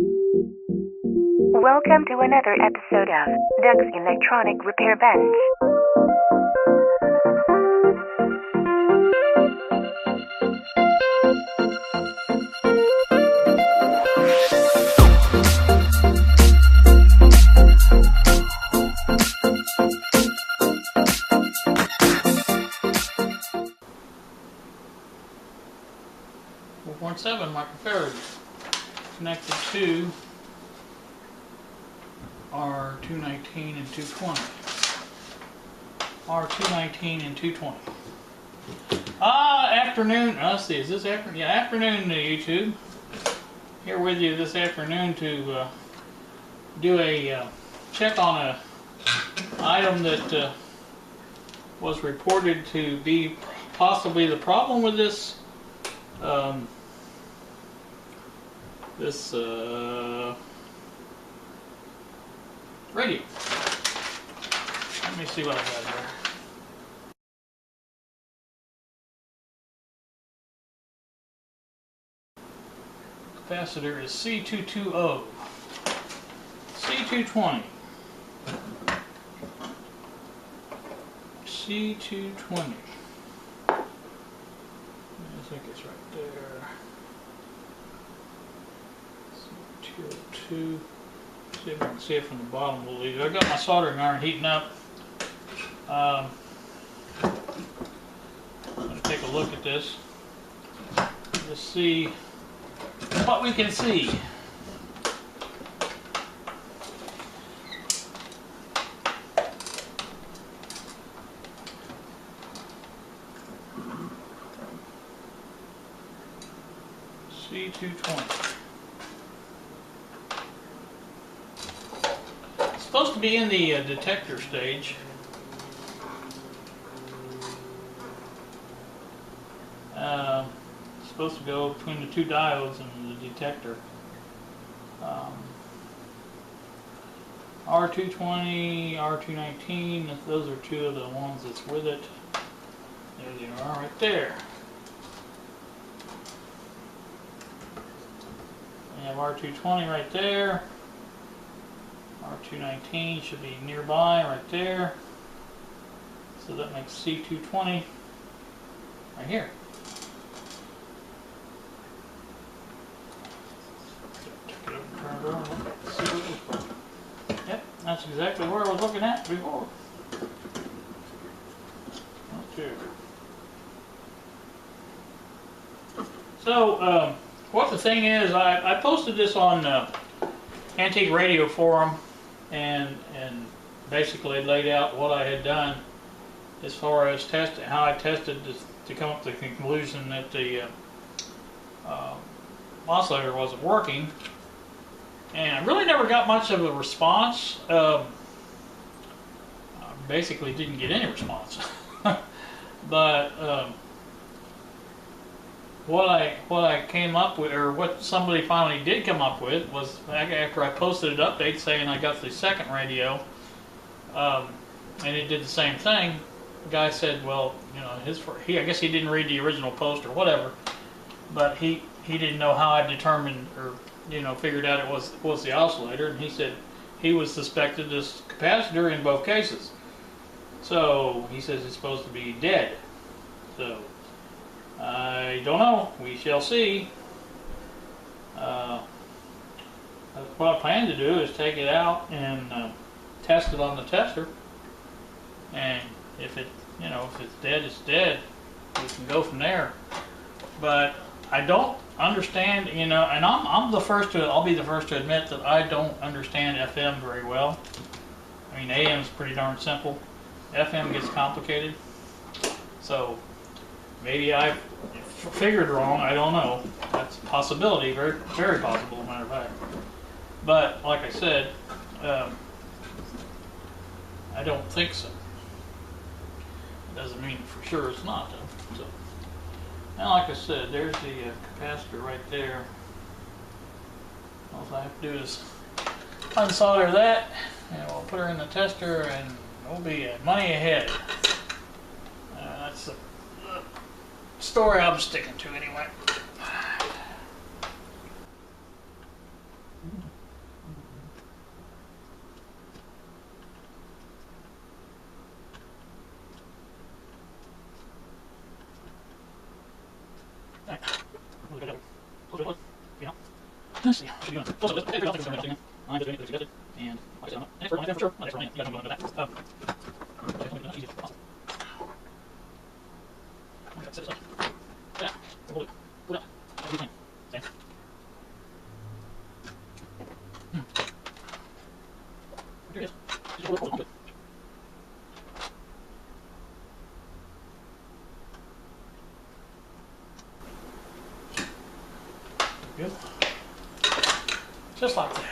Welcome to another episode of Doug's Electronic Repair Bench. .7 microfarad connected to R219 and 220. R219 and 220. Afternoon. Let's see. Is this afternoon? Yeah, afternoon to YouTube. Here with you this afternoon to do a check on a item that was reported to be possibly the problem with this. Radio. Let me see what I got here. Capacitor is C220. C220. C220. I think it's right there. C202. See if I can see it from the bottom. I got my soldering iron heating up. I'm going to take a look at this. Let's see what we can see. C220. Supposed to be in the detector stage. Supposed to go between the two diodes and the detector. R220, R219, those are two of the ones that's with it. There they are right there. We have R220 right there. R219 should be nearby right there. So that makes C220 right here. Check it up and turn it over. Let's see what it looks like. Yep, that's exactly where I was looking at before. Okay. So, what the thing is, I posted this on Antique Radio Forum. And basically laid out what I had done as far as testing, how I tested this, to come up to the conclusion that the oscillator wasn't working. And I really never got much of a response. I basically didn't get any response. But what I came up with, or what somebody finally did come up with, was after I posted an update saying I got the second radio, and it did the same thing. The guy said, well, you know, I guess he didn't read the original post or whatever, but he didn't know how I determined, or figured out it was the oscillator, and he said he was suspected this capacitor in both cases. So he says it's supposed to be dead. So I don't know. We shall see. What I plan to do is take it out and test it on the tester. And if it's dead, it's dead. We can go from there. But I don't understand, and I'll be the first to admit that I don't understand FM very well. I mean, AM is pretty darn simple. FM gets complicated. So maybe I figured wrong, I don't know. That's a possibility, very, very possible, as a matter of fact. But, like I said, I don't think so. It doesn't mean for sure it's not, though. So, now, like I said, there's the capacitor right there. All I have to do is unsolder that, and we'll put her in the tester, and we'll be money ahead. That's the story I'm sticking to anyway. let's see. What should we do? Also, this paper, I don't think it's going to I'm just doing it as suggested. And like I said, I'm not an expert on it for sure. I'm not an expert on it. You guys don't go into that. Okay, easy. Awesome. I'm going to set this up. Yeah. Hold it. Put it up. What do you think? Same. Here it is. Just hold it. Hold it. Good. Just like that.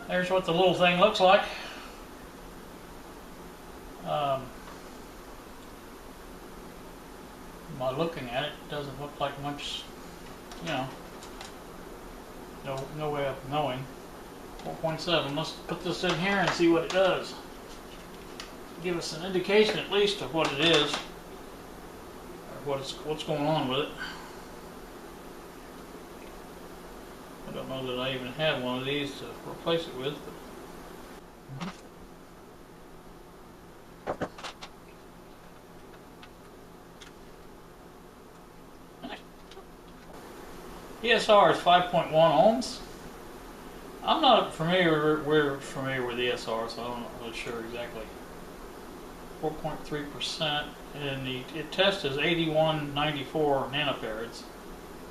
There's what the little thing looks like. By looking at it, it doesn't look like much, you know, no way of knowing. 4.7, let's put this in here and see what it does. Give us an indication at least of what it is, or what's going on with it. I don't know that I even have one of these to replace it with. ESR is 5.1 ohms. I'm not familiar, we're familiar with ESR, so I'm not really sure exactly. 4.3%, and the test is 8194 nanofarads.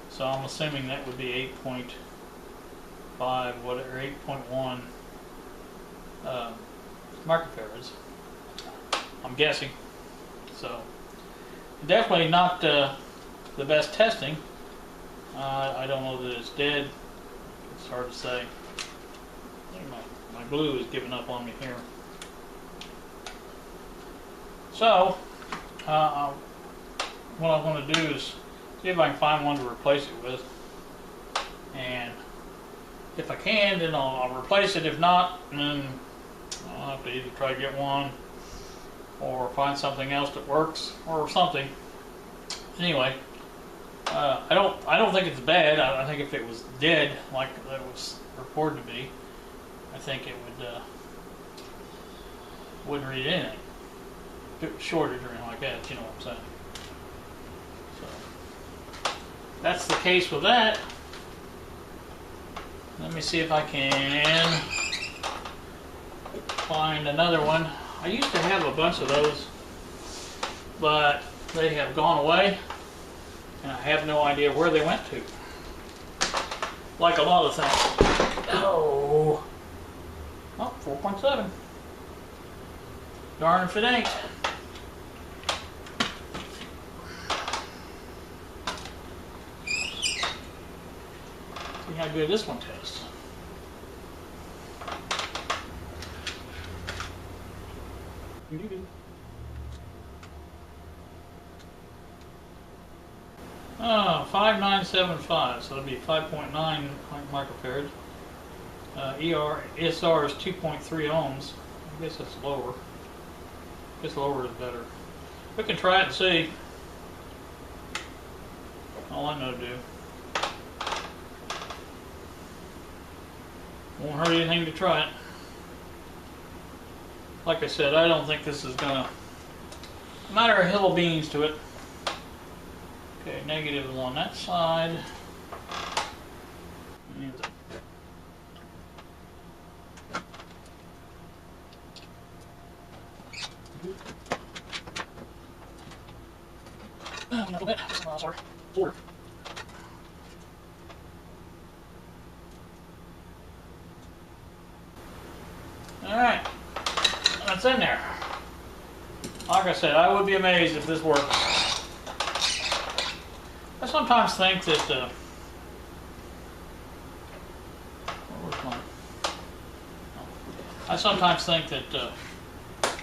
So I'm assuming that would be 8.5, whatever, 8.1 microfarads. I'm guessing. So definitely not the best testing. I don't know that it's dead. It's hard to say. I think my glue is giving up on me here. So what I'm going to do is see if I can find one to replace it with, and if I can, then I'll replace it. If not, then I'll have to either try to get one or find something else that works or something. Anyway, I don't think it's bad. I think if it was dead, like that was reported to be, I think it wouldn't read anything. If it was shorted or anything like that, you know what I'm saying. So that's the case with that. Let me see if I can find another one. I used to have a bunch of those, but they have gone away, and I have no idea where they went to. Like a lot of things. Oh, 4.7. Darn if it ain't. See how good this one tests. Oh, 5975, so it'll be 5.9 microfarads. ESR is 2.3 ohms. I guess that's lower. I guess lower is better. We can try it and see. All I know to do. Won't hurt anything to try it. Like I said, I don't think this is gonna matter a hill of beans to it. Okay, negative on that side. A little bit. Sorry. Forward. Alright, that's in there. Like I said, I would be amazed if this works. I sometimes think that, I sometimes think that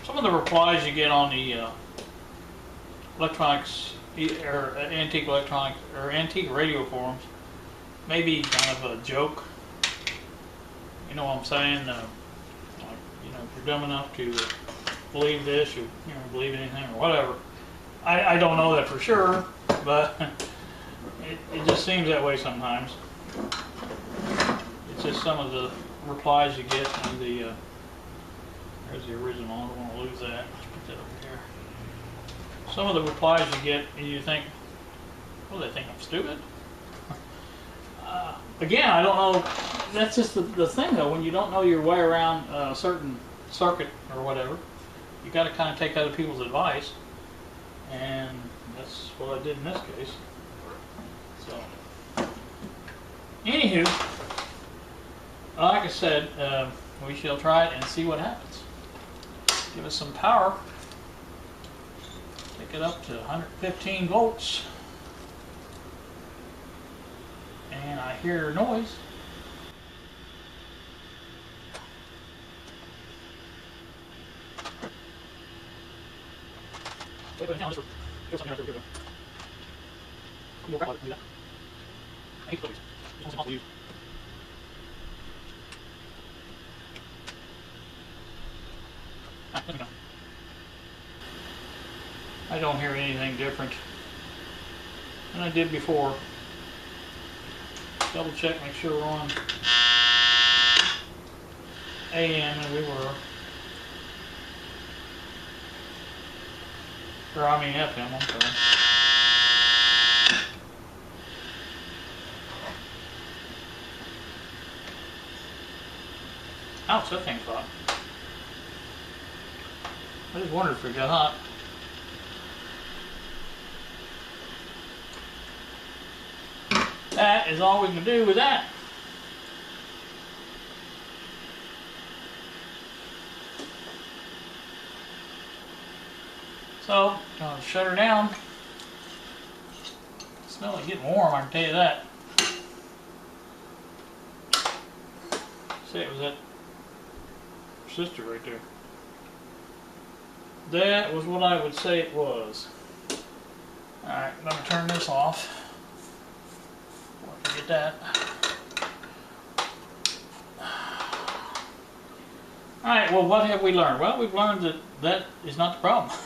some of the replies you get on the electronics, or antique electronics, or antique radio forums may be kind of a joke. You know what I'm saying? You know, if you're dumb enough to believe this, you know, believe anything or whatever. I don't know that for sure, but it just seems that way sometimes. It's just some of the replies you get in the There's the original. I don't want to lose that. Let's put that over here. Some of the replies you get, you think, well, they think I'm stupid. Again, I don't know. That's just the thing, though. When you don't know your way around a certain circuit or whatever, you got to kind of take other people's advice, and that's what I did in this case. So, anywho, like I said, we shall try it and see what happens. Give us some power. Take it up to 115 volts. And I hear noise. I don't hear anything different than I did before. Double check, make sure we're on AM, and we were. Or I mean FM, I'm sorry. Ouch, that thing's hot. I just wondered if it got hot. That is all we can do with that. So, gonna shut her down. Smell it getting warm, I can tell you that. See, it was that resistor right there. That was what I would say it was. Alright, I'm gonna turn this off. Get that. Alright, well, what have we learned? Well, we've learned that that is not the problem.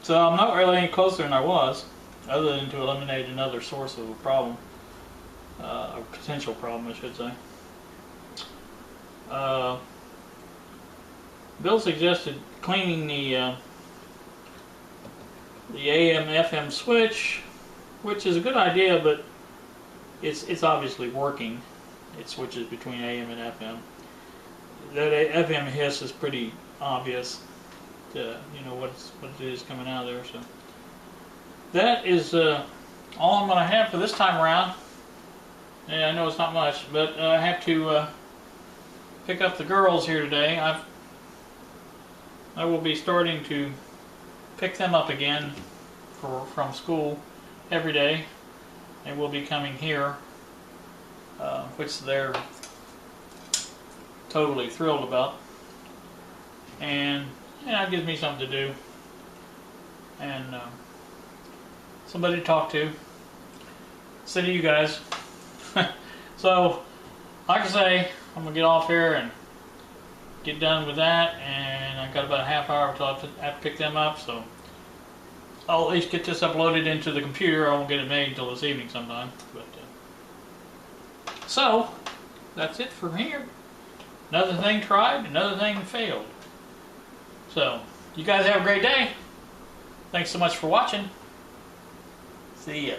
So I'm not really any closer than I was, other than to eliminate another source of a problem, a potential problem, I should say. Bill suggested cleaning the AM/FM switch, which is a good idea, but it's obviously working. It switches between AM and FM. That FM hiss is pretty obvious. You know what it is coming out of there. So that is all I'm going to have for this time around. Yeah, I know it's not much, but I have to pick up the girls here today. I will be starting to pick them up again from school every day. They will be coming here, which they're totally thrilled about. And yeah, it gives me something to do and somebody to talk to instead of you guys. So, like I say, I'm gonna get off here and get done with that, and I've got about a half hour until I have to pick them up, so I'll at least get this uploaded into the computer. I won't get it made until this evening sometime. But so, that's it for here. Another thing tried, another thing failed. So, you guys have a great day. Thanks so much for watching. See ya.